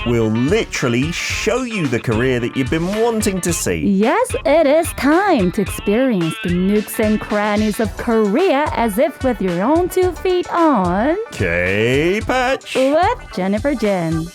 we'll literally show you the Korea that you've been wanting to see. Yes, it is time to experience the nooks and crannies of Korea as if with your own 2 feet on KPatch with Jennifer Jin.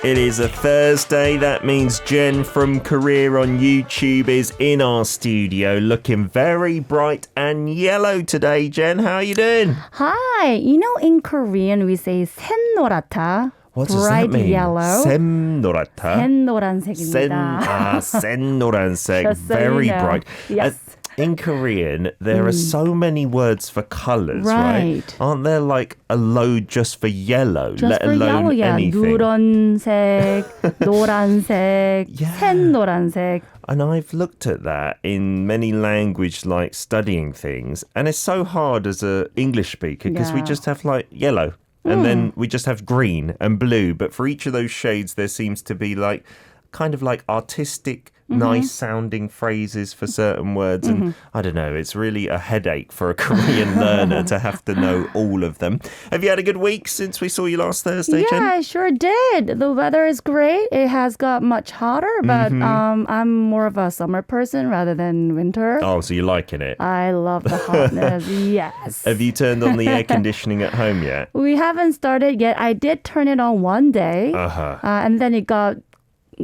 It is a Thursday. That means Jen from Korea on YouTube is in our studio looking very bright and yellow today. Jen, how are you doing? Hi. You know, in Korean we say 샌노랗다. What does bright that mean? yellow. 샌노랗다. 샌노란색입니다. 샌노란색. Just so very you know. bright. Yes. In Korean, there are so many words for colours, right? Aren't there like a load just for yellow, Just let for alone yellow, yeah. anything? 누런색, 노란색, 샌노란색. And I've looked at that in many language like studying things, and it's so hard as a English speaker because we just have like yellow and then we just have green and blue, but for each of those shades there seems to be like kind of like artistic nice sounding phrases for certain words, and I don't know, it's really a headache for a Korean learner to have to know all of them. Have you had a good week since we saw you last Thursday, Jen? Yeah, I sure did. The weather is great. It has got much hotter, but I'm more of a summer person rather than winter. Oh, so you're liking it? I love the hotness. Yes. Have you turned on the air conditioning at home yet? We haven't started yet. I did turn it on one day, and then it got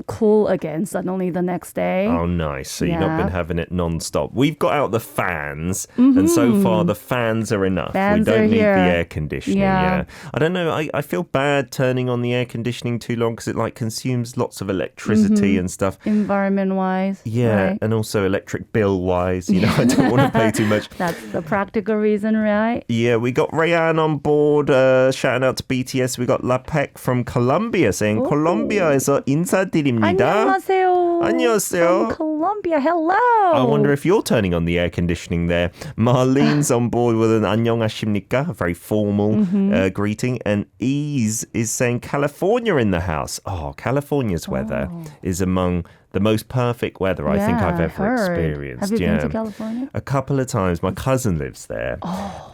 cool again suddenly the next day. Oh, nice. So you've not been having it non-stop. We've got out the fans, and so far the fans are enough. Fans we don't need here. the air conditioning. Yeah. I don't know. I feel bad turning on the air conditioning too long because it like consumes lots of electricity and stuff. Environment-wise. Yeah, right? and also electric bill-wise. You know, I don't want to pay too much. That's the practical reason, right? Yeah, we got Rayan on board, shouting out to BTS. We got LaPec from Colombia saying, 콜롬비아에서 인사드립니다. 안녕하세요. 안녕하세요. From Colombia, hello. I wonder if you're turning on the air conditioning there. Marlene's on board with an 안녕하십니까, a very formal greeting. And Ease is saying California in the house. Oh, California's weather is among the most perfect weather I think I've ever experienced. Have you been to California? A couple of times. My cousin lives there.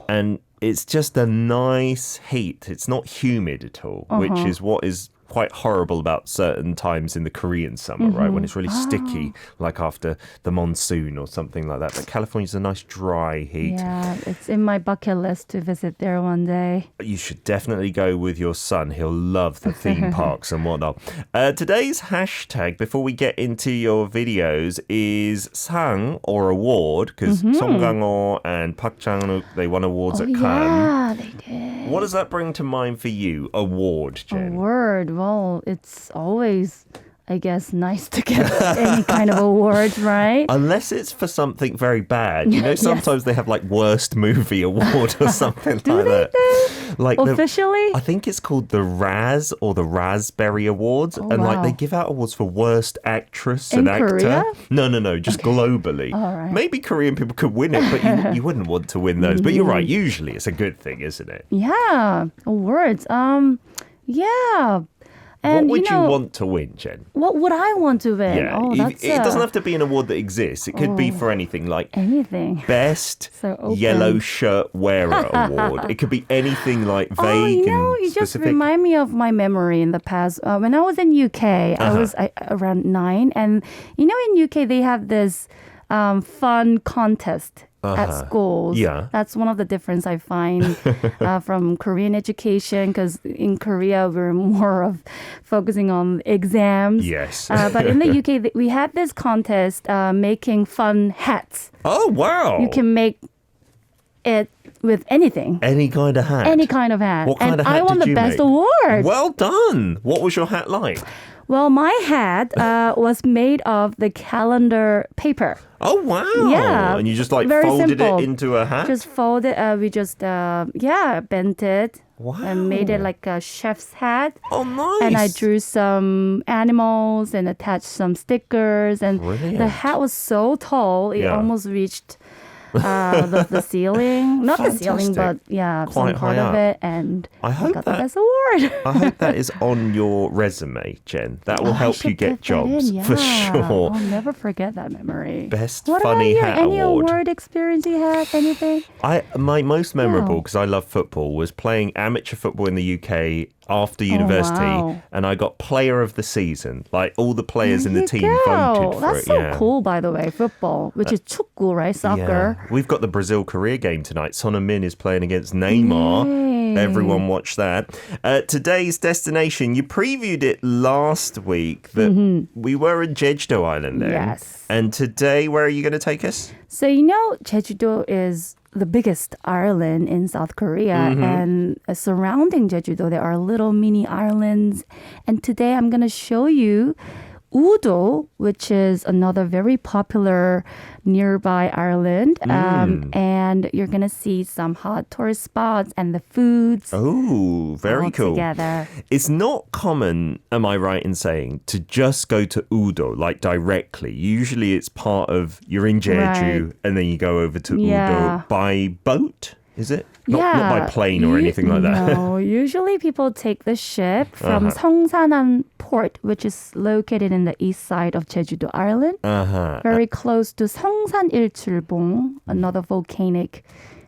And it's just a nice heat. It's not humid at all, which is what is quite horrible about certain times in the Korean summer, right? When it's really sticky, like after the monsoon or something like that. But California's a nice dry heat. Yeah, it's in my bucket list to visit there one day. You should definitely go with your son. He'll love the theme parks and whatnot. Today's hashtag, before we get into your videos, is sang or award, because Song Kang-ho and Park Chang-wook, they won awards at Cannes. Yeah, they did. What does that bring to mind for you? Award, Jen? Award. Well, it's always, I guess, nice to get any kind of awards, right? Unless it's for something very bad. You know, sometimes they have like worst movie award or something like that. Like officially? I think it's called the Raz or the Raspberry Awards. And like they give out awards for worst actress and actor. Korea? No, just globally. All right. Maybe Korean people could win it, but you wouldn't want to win those. But you're right, usually it's a good thing, isn't it? Yeah, awards. Yeah. And, what would you know, want to win, Jen? What would I want to win? Yeah, it doesn't have to be an award that exists. It could be for anything like anything. Best Yellow Shirt Wearer Award. It could be anything like vague you just specific. remind me of my memory in the past. When I was in UK, I was around 9. And, you know, in UK, they have this fun contest at schools. Yeah. That's one of the difference I find from Korean education, because in Korea, we're more of focusing on exams. Yes. But in the UK, we had this contest making fun hats. Oh, wow. You can make it with anything. Any kind of hat? Any kind of hat. What kind and of hat I won did the you best make? award. Well done. What was your hat like? Well, my hat was made of the calendar paper. Oh, wow. Yeah. And you just like very folded simple. it into a hat? Just fold it. We just, bent it. Wow. And made it like a chef's hat. Oh, nice. And I drew some animals and attached some stickers. And Brilliant. the hat was so tall, it Yeah. almost reached the ceiling. Not the ceiling, but Quite some part high of up. it. And I hope got that- the best award. I hope that is on your resume, Jen. That will I help you should get put that in, jobs for sure. I'll never forget that memory. Best what funny about you? hat Any award. award experience you had? Anything? My most memorable, Wow. because I love football, was playing amateur football in the UK after university, wow. and I got player of the season. Like all the players in the There team you go. voted for That's it. so Yeah. cool, by the way. Football, which is 축구, right? Soccer. Yeah. We've got the Brazil-Korea game tonight. Son Min is playing against Neymar. Yay. Everyone watch that. Today's destination, you previewed it last week that we were in Jeju Island then. Yes. And today, where are you going to take us? So Jeju-do is the biggest island in South Korea, and surrounding Jeju-do, there are little mini islands. And today I'm going to show you Udo, which is another very popular nearby island. And you're going to see some hot tourist spots and the foods Oh, very all cool. together. It's not common, am I right in saying, to just go to Udo, like directly. Usually it's part of, you're in Jeju, Right. and then you go over to Yeah. Udo by boat, is it? Not by plane or anything like that. No, usually people take the ship from Seongsan port, which is located in the east side of Jeju-do Island, very close to Seongsan Ilchulbong, another volcanic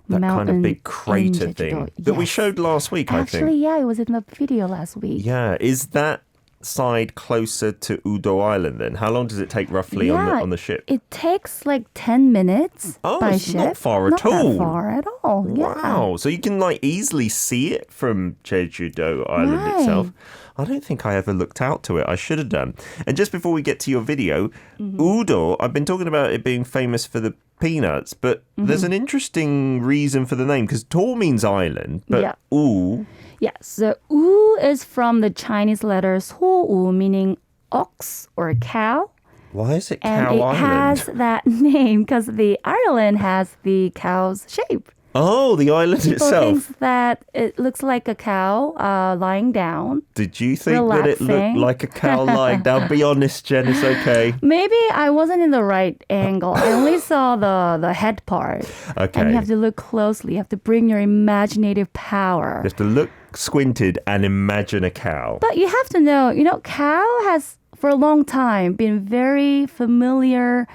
That mountain kind of big in crater Jeju-do. thing that we Yes. showed last week, I Actually, think. yeah, it was in the video last week. Yeah, is that side closer to Udo Island then? How long does it take roughly on the ship? It takes like 10 minutes Oh, by it's ship. not far at Not all. that far at all. Yeah. Wow. So you can like easily see it from Jeju-do Island Right. itself. I don't think I ever looked out to it. I should have done. And just before we get to your video, Udo, I've been talking about it being famous for the peanuts, but there's an interesting reason for the name because to means island, but Yeah. U, Yeah, so U is from the Chinese letter 소우, meaning ox or cow. why is it And Cow it Island? has that name because the island has the cow's shape. Oh, the island People itself. think that it looks like a cow lying down. Did you think that it looked relaxing. like a cow lying down? Be honest, Jen, it's okay. Maybe I wasn't in the right angle. I only saw the head part. Okay. And you have to look closely. You have to bring your imaginative power. You have to look squinted and imagine a cow. But you have to know, cow has for a long time been very familiar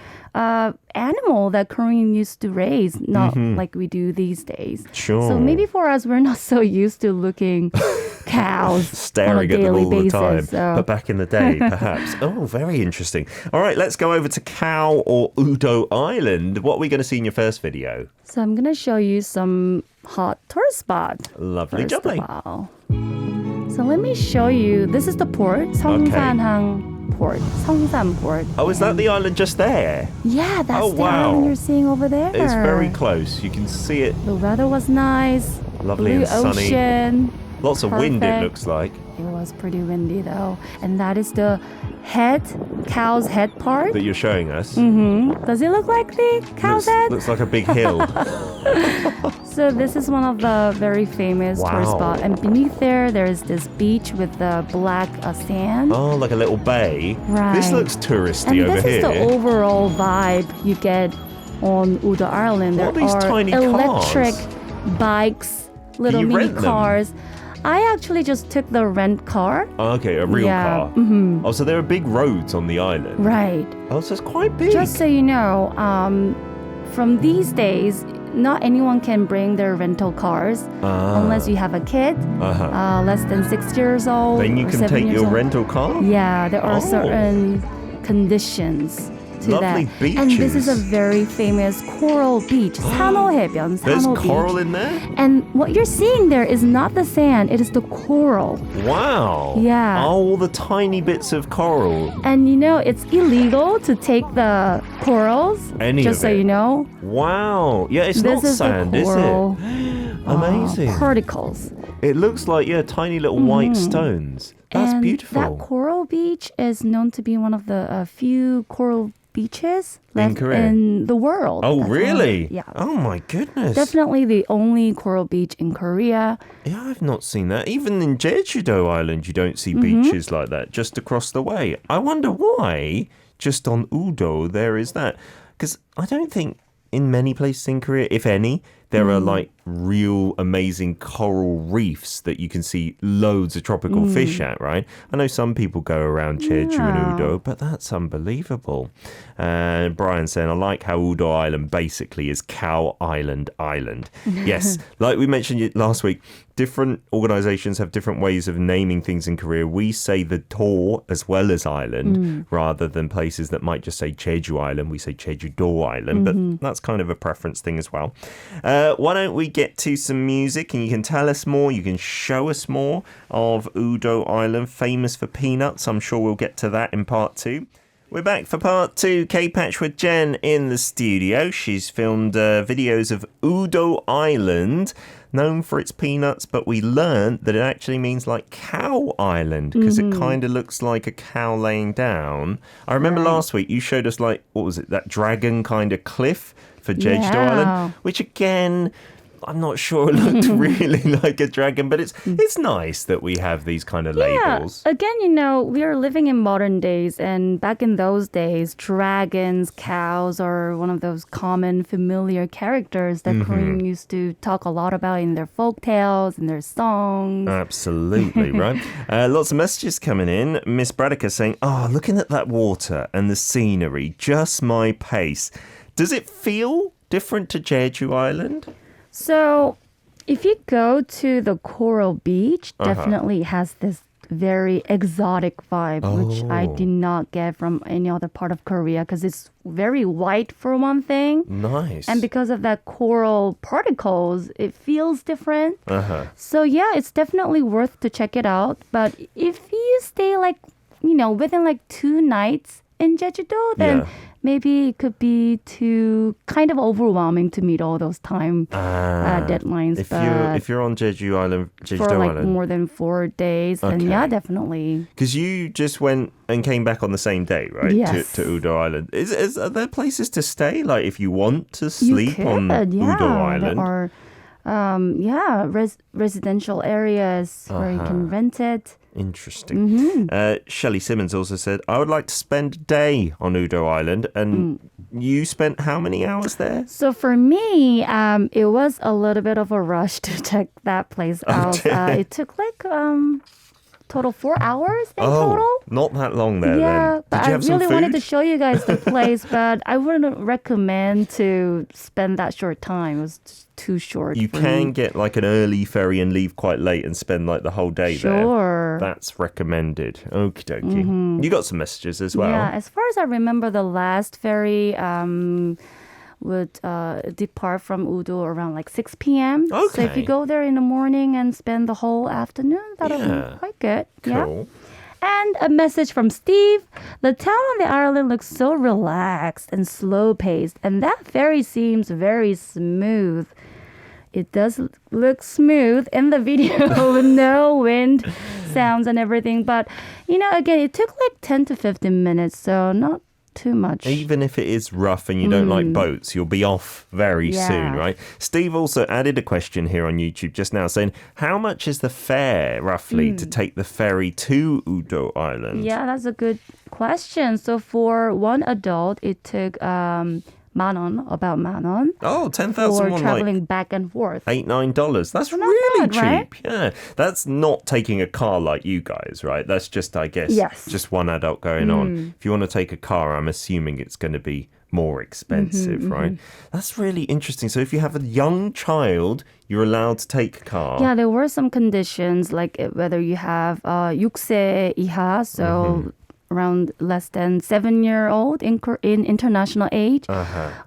animal that Korean used to raise, not like we do these days. Sure. So maybe for us, we're not so used to looking cows Staring on a at them daily all the basis. time. So. But back in the day, perhaps. Oh, very interesting. All right, let's go over to Cow or Udo Island. What are we going to see in your first video? So I'm gonna show you some hot tourist spots. Lovely, First jubbly. of all. So let me show you. This is the port, Seongsanhang Port, Seongsan Port. Oh, is that the island just there? Yeah, that's Oh, the wow. island you're seeing over there. It's very close. You can see it. The weather was nice. Lovely Blue and sunny. ocean. Lots of wind, it Perfect. looks like. It was pretty windy though. And that is the cow's head part. That you're showing us. Does it look like the cow's head? Looks like a big hill. So this is one of the very famous tourist Wow. spots. And beneath there is this beach with the black sand. Oh, like a little bay. Right. This looks touristy And over this here. is the overall vibe you get on Udo Island. What are There these are tiny electric cars? bikes, little you mini rent them? cars. I actually just took the rent car. Oh, okay, a real Yeah, car. Oh, so there are big roads on the island. Right. Oh, so it's quite big. Just so you know, from these days, not anyone can bring their rental cars unless you have a kid, less than 6 years old. Then you or can 7 take years your old. rental car? Yeah, there are Oh. certain conditions to Lovely that. And this is a beaches. very famous coral beach, 산호 해변, There's 산호 coral beach. in there? And what you're seeing there is not the sand, it is the coral. Wow. Yeah. Oh, all the tiny bits of coral. And it's illegal to take the corals, Any just of so it. you know. Wow. Yeah, it's This not is sand, the is coral it? Amazing. particles. It looks like, tiny little white stones. That's and beautiful. That coral beach is known to be one of the few coral beaches left Korea? in the world. Oh, That's really? one. Yeah. Oh, my goodness. Definitely the only coral beach in Korea. Yeah, I've not seen that. Even in Jeju Island, you don't see Mm-hmm. beaches like that just across the way. I wonder why just on Udo there is that. Because I don't think in many places in Korea, if any, there are like real amazing coral reefs that you can see loads of tropical fish at, right? I know some people go around Jeju and Udo, but that's unbelievable. And Brian saying, I like how Udo Island basically is Cow Island Island. Yes, like we mentioned last week, different organizations have different ways of naming things in Korea. We say the do as well as island rather than places that might just say Jeju Island. We say Jeju-do Island, but that's kind of a preference thing as well. Why don't we get to some music and you can tell us more, you can show us more of Udo Island, famous for peanuts. I'm sure we'll get to that in part 2. We're back for part 2. KPatch with Jen in the studio. She's filmed videos of Udo Island, known for its peanuts, but we learned that it actually means like Cow Island because it kind of looks like a cow laying down. I remember last week you showed us like, what was it, that dragon kind of cliff for Jeju Island, which again, I'm not sure it looked really like a dragon, but it's nice that we have these kind of labels. Again, you know, we are living in modern days, and back in those days, dragons, cows are one of those common, familiar characters that Koreans used to talk a lot about in their folk tales and their songs. Absolutely, right? Lots of messages coming in. Miss Braddock saying, looking at that water and the scenery, just my pace. Does it feel different to Jeju Island? So if you go to the coral beach, definitely has this very exotic vibe, which I did not get from any other part of Korea because it's very white for one thing. Nice. And because of that coral particles, it feels different. So yeah, it's definitely worth to check it out. But if you stay like, you know, within like 2 nights in Jeju-do, then maybe it could be too kind of overwhelming to meet all those time deadlines. If you're on Jeju Island, for like more than 4 days, then yeah, definitely. Because you just went and came back on the same day, right? Yes. To Udo Island. Are there places to stay? Like if you want to sleep on Udo Island? There are, residential areas where you can rent it. Interesting. Shelley Simmons also said, I would like to spend a day on Udo Island. And you spent how many hours there? So for me, it was a little bit of a rush to check that place out. It took like total 4 hours in total. Not that long there then. But I really wanted to show you guys the place, but I wouldn't recommend to spend that short time. It was just too short. You can get like an early ferry and leave quite late and spend like the whole day there. Sure. That's recommended. Okie dokie. You got some messages as well. Yeah, as far as I remember, the last ferry would depart from Udo around like 6 p.m. Okay. So if you go there in the morning and spend the whole afternoon, that'll be quite good. Cool. Yeah. And a message from Steve. The town on the island looks so relaxed and slow-paced, and that ferry seems very smooth. It does look smooth in the video with no wind sounds and everything. But, you know, again, it took like 10 to 15 minutes, so not too much. Even if it is rough and you don't like boats, you'll be off very soon, right? Steve also added a question here on YouTube just now saying, how much is the fare roughly to take the ferry to Udo Island? Yeah, that's a good question. So for one adult, it took about 10,000. Oh, 10,000 for won, traveling like back and forth. $8-9. That's not really bad, cheap. right? Yeah, that's not taking a car like you guys, right? That's just, I guess, just one adult going on. If you want to take a car, I'm assuming it's going to be more expensive, right? That's really interesting. So if you have a young child, you're allowed to take a car. Yeah, there were some conditions like whether you have 6세 이하, so around less than 7-year-old in international age.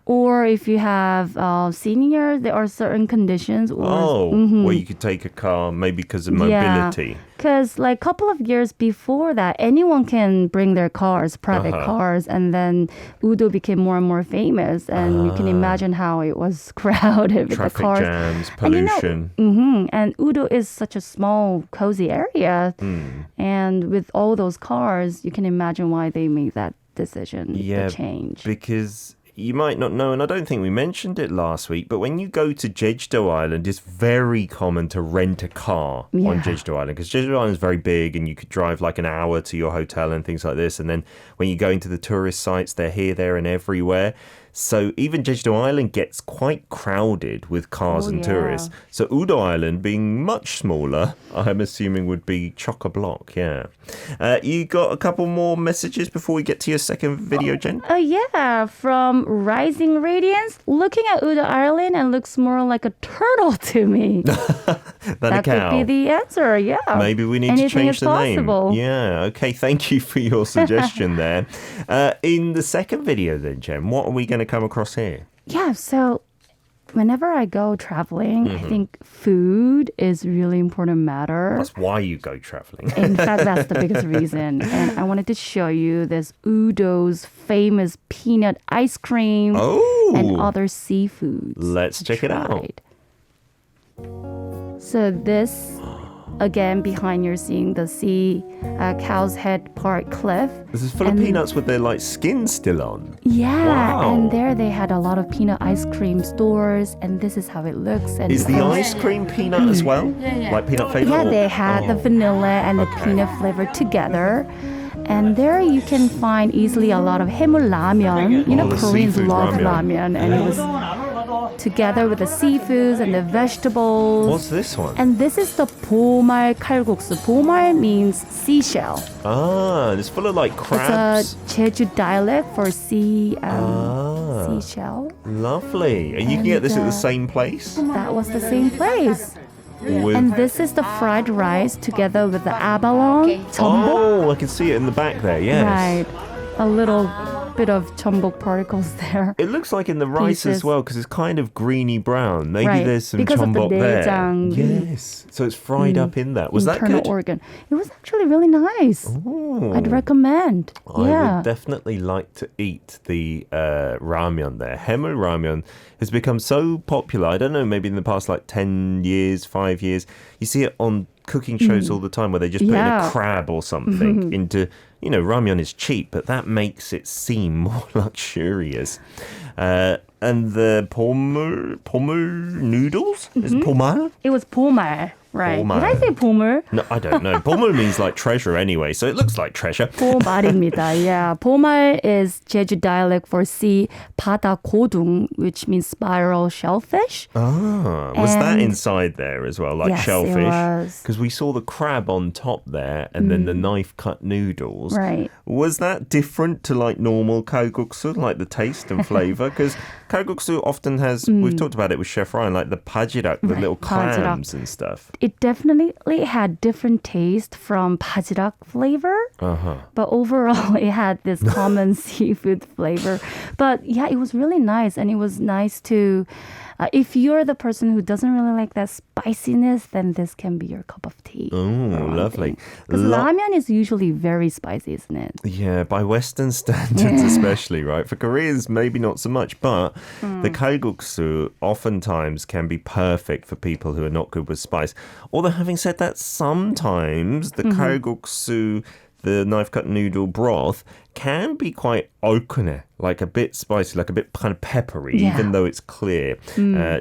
Or if you have seniors, there are certain conditions. Or, where you could take a car maybe because of mobility. Because like a couple of years before that, anyone can bring their cars, private cars, and then Udo became more and more famous. And you can imagine how it was crowded with Traffic the cars. jams, pollution. And Udo is such a small, cozy area. And with all those cars, you can imagine why they made that decision, the change. Because you might not know, and I don't think we mentioned it last week, but when you go to Jeju Island, it's very common to rent a car on Jeju Island because Jeju Island is very big and you could drive like an hour to your hotel and things like this. And then when you go into the tourist sites, they're here, there and everywhere. So even Jeju Island gets quite crowded with cars and tourists. So Udo Island, being much smaller, I'm assuming would be chock-a-block, yeah. You got a couple more messages before we get to your second video, Jen? Yeah, from Rising Radiance. Looking at Udo Island and looks more like a turtle to me. Than a cow. That could be the answer, yeah. Maybe we need to change the possible. name. Yeah, okay, thank you for your suggestion there. In the second video then, Jen, what are we going to come across here? Yeah, so whenever I go traveling, I think food is really important matter. That's why you go traveling. In fact, that's the biggest reason. And I wanted to show you this Udo's famous peanut ice cream and other seafoods. Let's check it out. So this, again, behind you're seeing the sea, Cow's Head Park cliff. This is full of peanuts with their like skin still on. Yeah, Wow. and there they had a lot of peanut ice cream stores, and this is how it looks. And Is the ice cream peanut as well? Like peanut flavor? Yeah, they had the vanilla and the peanut flavor together. And there you can find easily a lot of 해물 라면. You know, the Koreans seafood love ramen. ramen, and it was together with the seafoods and the vegetables. What's this one? And this is the 보말 칼국수. 보말 means seashell. Ah, it's full of like crabs. It's a Jeju dialect for seashell. Lovely. And you can get this at the same place? That was the same place. With... And this is the fried rice together with the abalone, 전복. Oh, I can see it in the back there, yes. Right. A little bit of 전복 particles there. It looks like in the rice as well because it's kind of greeny brown. Maybe there's some because 전복 of the there. 내장. Yes. So it's fried up in that. Was that internal good? organ. It was actually really nice. Ooh. I'd recommend. I would definitely like to eat the ramyeon there. Haemul ramyeon has become so popular. I don't know, maybe in the past like 10 years, 5 years. You see it on cooking shows all the time where they just put in a crab or something into, you know, ramyeon is cheap, but that makes it seem more luxurious. And the pomer noodles? Is it pomal? It was 보말. Right. 보말. Did I say 보물? No, I don't know. Pomer means like treasure anyway, so it looks like treasure. 보말입니다. Yeah. 보말 is Jeju dialect for sea 바다 고둥, which means spiral shellfish. Ah, was that inside there as well, like yes, shellfish? It was. Because we saw the crab on top there and then the knife cut noodles. Right. Was that different to like normal kalguksu, like the taste and flavor? Because kalguksu often has, we've talked about it with Chef Ryan, like the pajirak, the little clams and stuff. It definitely had different taste from pajirak flavor, but overall it had this common seafood flavor. But yeah, it was really nice, and it was nice to, if you're the person who doesn't really like that spiciness, then this can be your cup of tea. Oh, lovely. Because ramen is usually very spicy, isn't it? Yeah, by Western standards especially, right? For Koreans, maybe not so much, but the kalguksu oftentimes can be perfect for people who are not good with spice. Although having said that, sometimes the kalguksu, the knife-cut noodle broth, can be quite okune, like a bit spicy, like a bit kind of peppery, even though it's clear.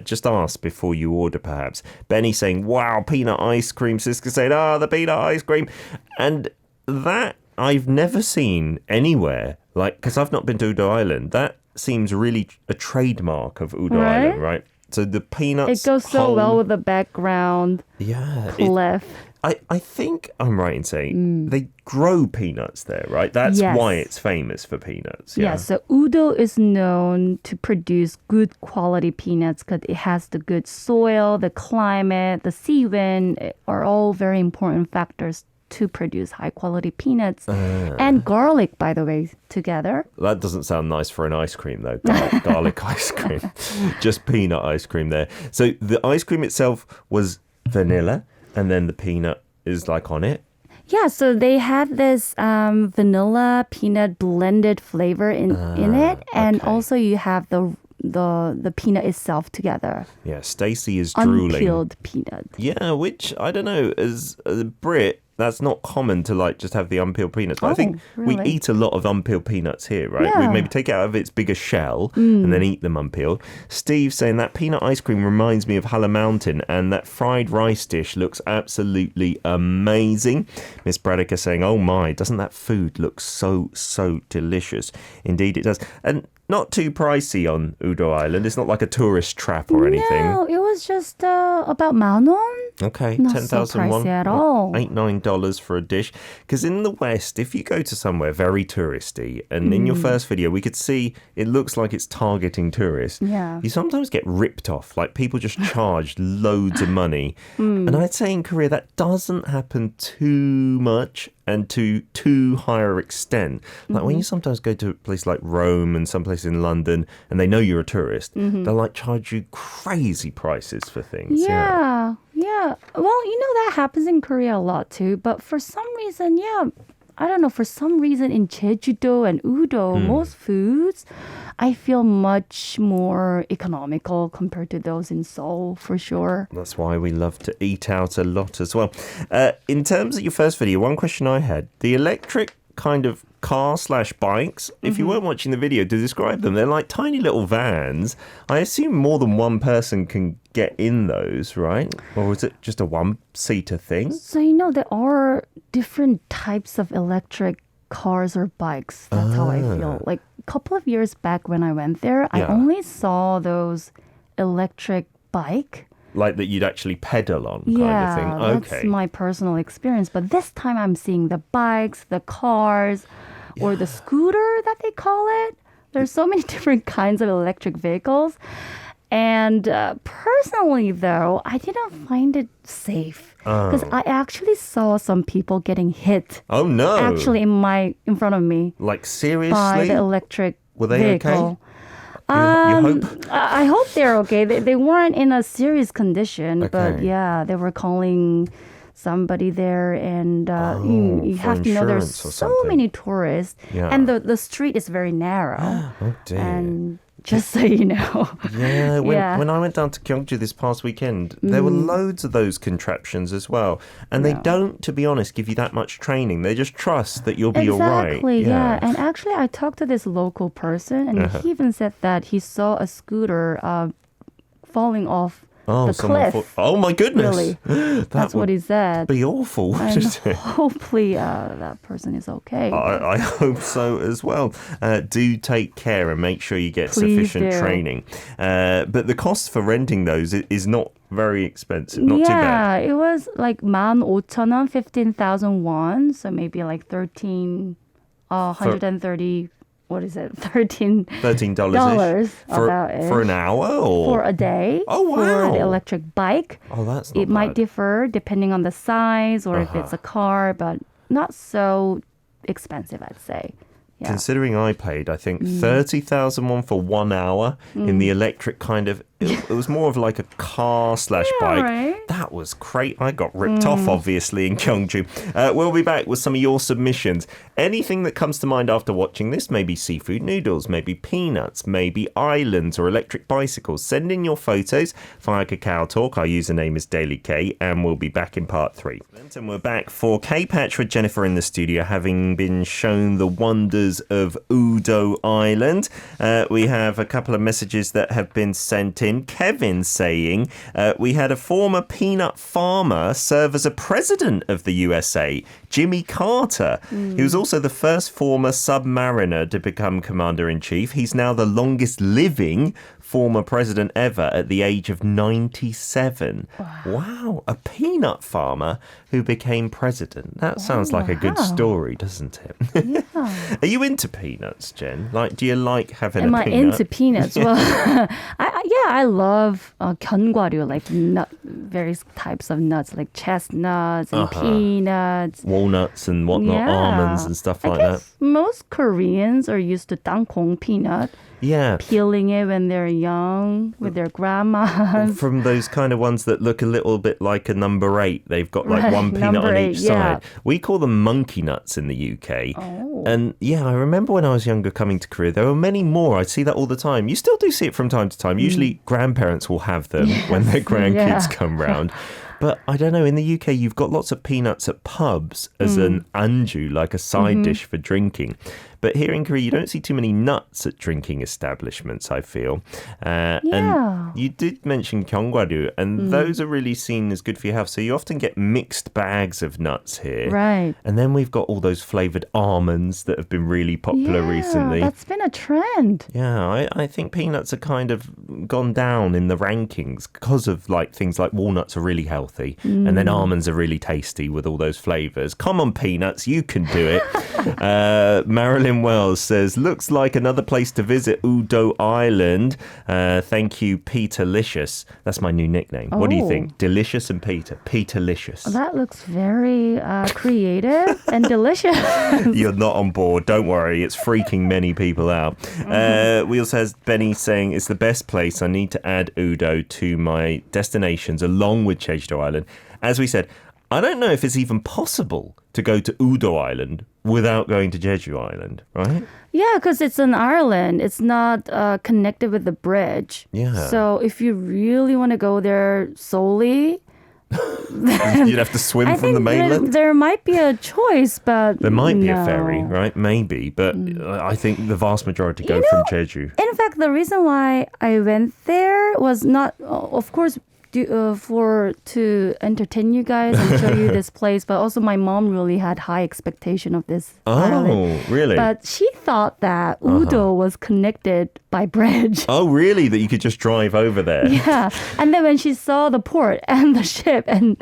Just ask before you order, perhaps. Benny saying, wow, peanut ice cream. Cisco saying, the peanut ice cream. And that I've never seen anywhere, like, because I've not been to Udo Island. That seems really a trademark of Udo Island, right? So the peanuts... It goes so well with the background cliff. I think I'm right in saying they grow peanuts there, right? That's why it's famous for peanuts. Yeah, so Udo is known to produce good quality peanuts because it has the good soil, the climate, the sea wind are all very important factors to produce high quality peanuts. And garlic, by the way, together. That doesn't sound nice for an ice cream, though. Garlic ice cream. Just peanut ice cream there. So the ice cream itself was vanilla, and then the peanut is like on it. Yeah, so they had this vanilla peanut blended flavor in it, and also you have the peanut itself together. Yeah, Stacey is drooling. Unpeeled peanut. Yeah, which I don't know, as a Brit, that's not common to like just have the unpeeled peanuts. But I think we eat a lot of unpeeled peanuts here, right? Yeah. We maybe take it out of its bigger shell and then eat them unpeeled. Steve saying that peanut ice cream reminds me of Hala Mountain, and that fried rice dish looks absolutely amazing. Miss Braddock saying, oh my, doesn't that food look so delicious? Indeed it does. And not too pricey on Udo Island. It's not like a tourist trap or anything. No, it was just about 10,000원. Okay, Not 10,000 so pricey won. at all. $8-9 for a dish. Because in the West, if you go to somewhere very touristy, and in your first video, we could see it looks like it's targeting tourists. Yeah. You sometimes get ripped off. Like people just charge loads of money. And I'd say in Korea, that doesn't happen too much and to too higher extent. Like when you sometimes go to a place like Rome and some place in London and they know you're a tourist, they'll like charge you crazy prices for things. Yeah. Well, that happens in Korea a lot too. But for some reason, I don't know, for some reason in Jeju-do and Udo, most foods, I feel much more economical compared to those in Seoul, for sure. That's why we love to eat out a lot as well. In terms of your first video, one question I had, the electric kind of car/bikes, if you weren't watching the video to describe them, they're like tiny little vans. I assume more than one person can get in those, right? Or is it just a one-seater thing? So, there are different types of electric cars or bikes. That's how I feel. Like a couple of years back when I went there, I only saw those electric bike. Like that you'd actually pedal on kind of thing? Okay. That's my personal experience. But this time I'm seeing the bikes, the cars, or the scooter that they call it. There's so many different kinds of electric vehicles. And personally, though, I didn't find it safe. Because I actually saw some people getting hit. Oh, no. Actually, in front of me. Like, seriously? By the electric Were they vehicle. okay? You hope? I hope they're okay. They weren't in a serious condition, but Okay. yeah, they were calling somebody there, and you for have to know there's insurance or so something. many tourists, Yeah. and the street is very narrow. Oh, dear. And just so you know. Yeah, Yeah. when I went down to Gyeongju this past weekend, there were loads of those contraptions as well. And they don't, to be honest, give you that much training. They just trust that you'll be all right. Exactly, yeah. And actually, I talked to this local person, and he even said that he saw a scooter falling off the cliff. Oh, my goodness. Really. That's what he said. Be awful, And wouldn't it? hopefully that person is okay. I hope so as well. Do take care and make sure you get Please sufficient do. training. But the cost for renting those is not very expensive, not too bad. Yeah, it was like 15,000원, 15,000 won, so maybe like 130. What is it? $13 dollars about it. for an hour or For a day. Oh, wow. For the electric bike. Oh, that's not It might bad. differ depending on the size or if it's a car, but not so expensive, I'd say. Yeah. Considering I paid, I think 30,000 won for 1 hour in the electric kind of. It was more of like a car/bike. right. That was great. I got ripped off, obviously, in Gyeongju. We'll be back with some of your submissions. Anything that comes to mind after watching this, maybe seafood noodles, maybe peanuts, maybe islands or electric bicycles. Send in your photos via Kakao Talk. Our username is DailyK, and we'll be back in part 3. And we're back for KPatch with Jennifer in the studio, having been shown the wonders of Udo Island. We have a couple of messages that have been sent in. Kevin saying, we had a former peanut farmer serve as a president of the USA, Jimmy Carter. He was also the first former submariner to become commander-in-chief. He's now the longest living former president ever at the age of 97. Wow, a peanut farmer who became president. That sounds like a good story, doesn't it? Yeah. Are you into peanuts, Jen? Like, do you like having Am a I peanut? into peanuts? Well, I love 견과류, like various types of nuts, like chestnuts and peanuts. Walnuts and whatnot, almonds and stuff like I guess that. most Koreans are used to 땅콩 peanut, Yeah. peeling it when they're young with their grandmas. From those kind of ones that look a little bit like a number 8. They've got like Right, one peanut number on 8, each yeah. side. We call them monkey nuts in the UK. Oh. And yeah, I remember when I was younger coming to Korea, there were many more. I see that all the time. You still do see it from time to time. Usually grandparents will have them when their grandkids come round. But I don't know, in the UK, you've got lots of peanuts at pubs as an anju, like a side dish for drinking. But here in Korea, you don't see too many nuts at drinking establishments, I feel. And you did mention gyeongwaru, and those are really seen as good for your health. So you often get mixed bags of nuts here. Right. And then we've got all those flavored almonds that have been really popular recently. That's been a trend. Yeah, I think peanuts are kind of gone down in the rankings because of like things like walnuts are really healthy and then almonds are really tasty with all those flavors. Come on, peanuts, you can do it. Marilyn Wells says, looks like another place to visit, Udo Island. Thank you, Peterlicious. That's my new nickname. What do you think? Delicious and Peter. Peterlicious. That looks very creative and delicious. You're not on board. Don't worry. It's freaking many people out. We also have Benny saying, it's the best place. I need to add Udo to my destinations along with Jeju Island. As we said, I don't know if it's even possible to go to Udo Island without going to Jeju Island, right? Yeah, because it's an island. It's not connected with the bridge. Yeah. So if you really want to go there solely, you'd have to swim from the mainland. There might be a choice, but there might be a ferry, right? Maybe, but I think the vast majority go from Jeju. In fact, the reason why I went there was not, of course, to entertain you guys and show you this place, but also my mom really had high expectation of this island. Oh, really? But she thought that Udo was connected by bridge. Oh, really? That you could just drive over there? Yeah. And then when she saw the port and the ship and...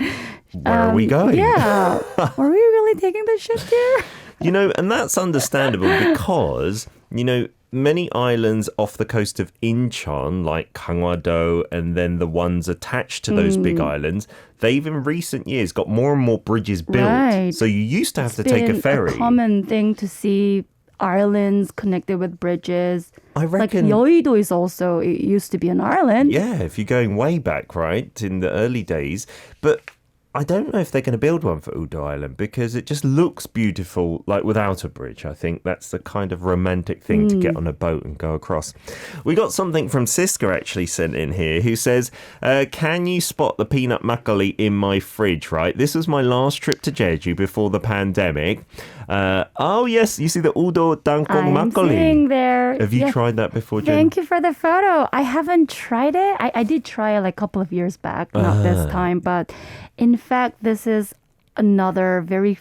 Where are we going? Yeah. Are we really taking the ship here? You know, and that's understandable because, you know, many islands off the coast of Incheon, like Gangwon-do, and then the ones attached to those big islands, they've in recent years got more and more bridges built. Right. So you used to have to take a ferry. It's a common thing to see islands connected with bridges. I reckon. Like Yeouido is also, it used to be an island. Yeah, if you're going way back, right, in the early days. But I don't know if they're going to build one for Udo Island because it just looks beautiful, like without a bridge. I think that's the kind of romantic thing to get on a boat and go across. We got something from Cisco actually sent in here who says, can you spot the peanut makgeolli in my fridge, right? This was my last trip to Jeju before the pandemic. Oh, yes, you see the Udo Dangkong makgeolli. I'm seeing there. Have you tried that before, Jen? Thank you for the photo. I haven't tried it. I did try it like a couple of years back, not this time, but in fact, this is another very,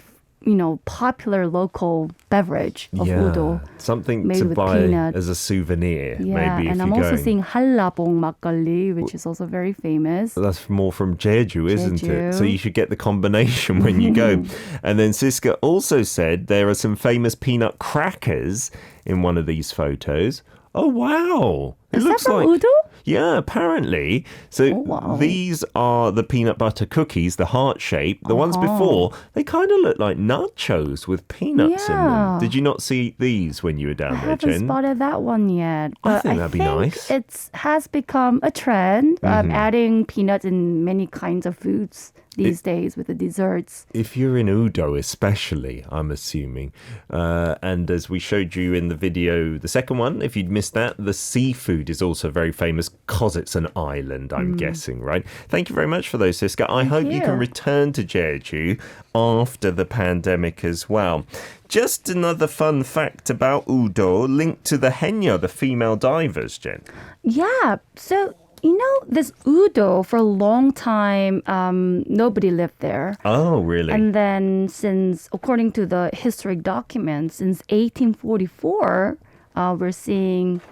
popular local beverage of Udo. Something made to with buy peanut. as a souvenir, Yeah, maybe. and I'm also seeing hallabong makgeolli, which is also very famous. That's more from Jeju, isn't it? Jeju. So you should get the combination when you go. And then Cisco also said there are some famous peanut crackers in one of these photos. Oh, wow. Is that from Udo? Yeah, apparently. So wow. These are the peanut butter cookies, the heart shape. The ones before, they kind of look like nachos with peanuts in them. Did you not see these when you were down there, Jen? I haven't spotted that one yet. I think that'd be nice. It has become a trend, adding peanuts in many kinds of foods these days with the desserts. If you're in Udo especially, I'm assuming. And as we showed you in the video, the second one, if you'd missed that, the seafood is also very famous because it's an island, I'm guessing, right? Thank you very much for those, Cisco. I hope you can return to Jeju after the pandemic as well. Just another fun fact about Udo linked to the Haenyeo, the female divers, Jen. Yeah, so... this Udo, for a long time, nobody lived there. Oh, really? And then according to the historic documents, since 1844, we're seeing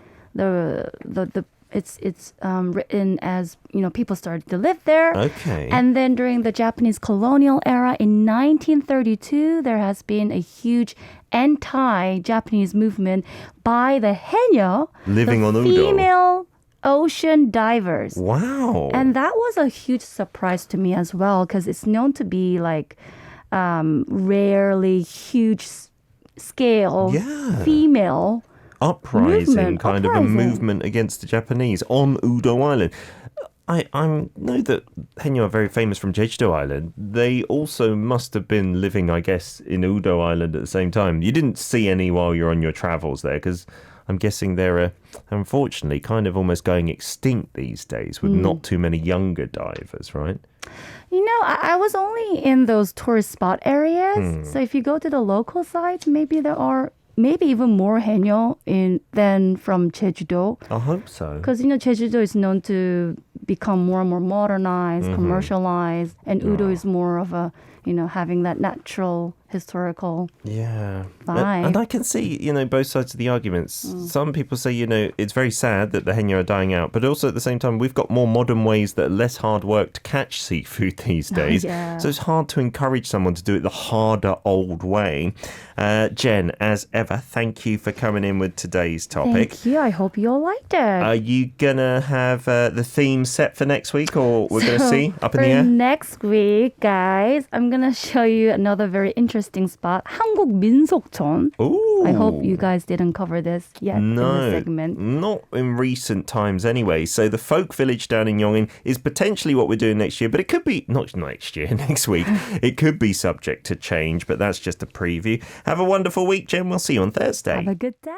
it's written as, people started to live there. Okay. And then during the Japanese colonial era in 1932, there has been a huge anti-Japanese movement by the Haenyeo, living on Udo. Female ocean divers. Wow. And that was a huge surprise to me as well, because it's known to be like rarely huge scale female uprising, kind of a movement against the Japanese on Udo Island. I know that Haenyeo are very famous from Jeju Island. They also must have been living, I guess, in Udo Island at the same time. You didn't see any while you're on your travels there, because I'm guessing they're, unfortunately, kind of almost going extinct these days with not too many younger divers, right? I was only in those tourist spot areas. So if you go to the local sites, maybe there are maybe even more haenyeo than from Jeju-do. I hope so. Because, Jeju-do is known to become more and more modernized, commercialized, and Udo is more of a, having that natural historical vibe. And I can see, both sides of the arguments. Some people say, it's very sad that the haenyeo are dying out, but also at the same time, we've got more modern ways that are less hard work to catch seafood these days. So it's hard to encourage someone to do it the harder old way. Jen, as ever, thank you for coming in with today's topic. Thank you. I hope you all liked it. Are you going to have the theme set for next week, or we're going to see up in the air? For next week, guys, I'm going to show you another very interesting spot, 한국 민속촌. Ooh. I hope you guys didn't cover this yet in the segment. Not in recent times anyway. So the folk village down in Yongin is potentially what we're doing next year, but it could be, not next year, next week. It could be subject to change, but that's just a preview. Have a wonderful week, Jen. We'll see you on Thursday. Have a good day.